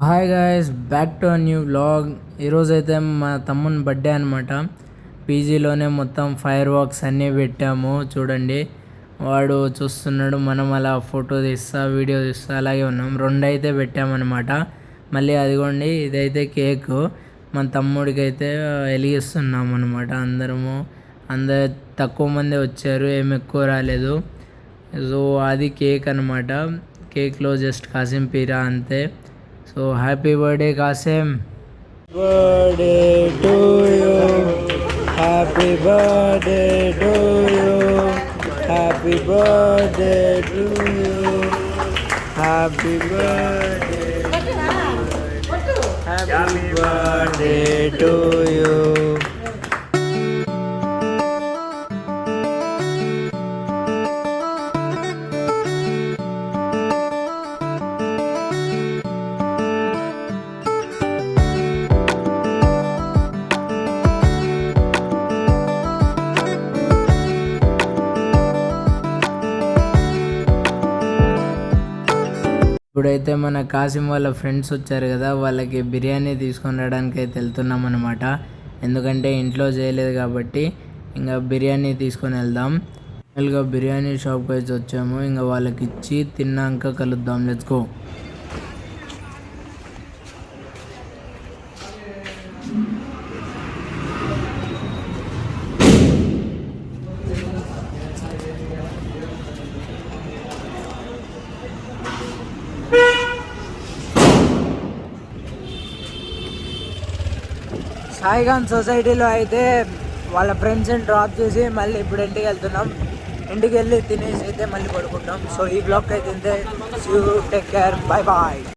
Hi guys, back to new vlog. ఈరోజైతే మా తమ్ముని బర్త్డే అనమాట. పీజీలోనే మొత్తం ఫైర్ వర్క్స్ అన్నీ పెట్టాము. చూడండి, వాడు చూస్తున్నాడు, మనం అలా ఫోటో తీస్తా వీడియో తీస్తా అలాగే ఉన్నాం. రెండు అయితే పెట్టామన్నమాట. మళ్ళీ అదిగోండి, ఇదైతే కేకు మన తమ్ముడికి అయితే వెలిగిస్తున్నాం అనమాట. అందరు తక్కువ మంది వచ్చారు, ఏమి ఎక్కువ రాలేదు. సో అది కేక్ అనమాట. కేక్లో జస్ట్ కాసిం పీరా అంతే. So happy birthday Kasim. Birthday to you, happy birthday to you, happy birthday to you, happy birthday, happy birthday to you. ఇప్పుడైతే మన కాసిం వాళ్ళ ఫ్రెండ్స్ వచ్చారు కదా, వాళ్ళకి బిర్యానీ తీసుకొని రావడానికి అయితే వెళ్తున్నాం అనమాట. ఎందుకంటే ఇంట్లో చేయలేదు కాబట్టి ఇంకా బిర్యానీ తీసుకొని వెళ్దాం. ఫైనల్గా బిర్యానీ షాప్కి అయితే వచ్చాము. ఇంకా వాళ్ళకి ఇచ్చి తిన్నాక కలుద్దాం. Let's go. సాయిగాన్ సొసైటీలో అయితే వాళ్ళ ఫ్రెండ్స్ని డ్రాప్ చేసి మళ్ళీ ఇప్పుడు ఇంటికి వెళ్తున్నాం. ఇంటికి వెళ్ళి తినేసి అయితే మళ్ళీ పడుకుంటాం. సో ఈ బ్లాగ్ అయితే టేక్ కేర్, బాయ్ బాయ్.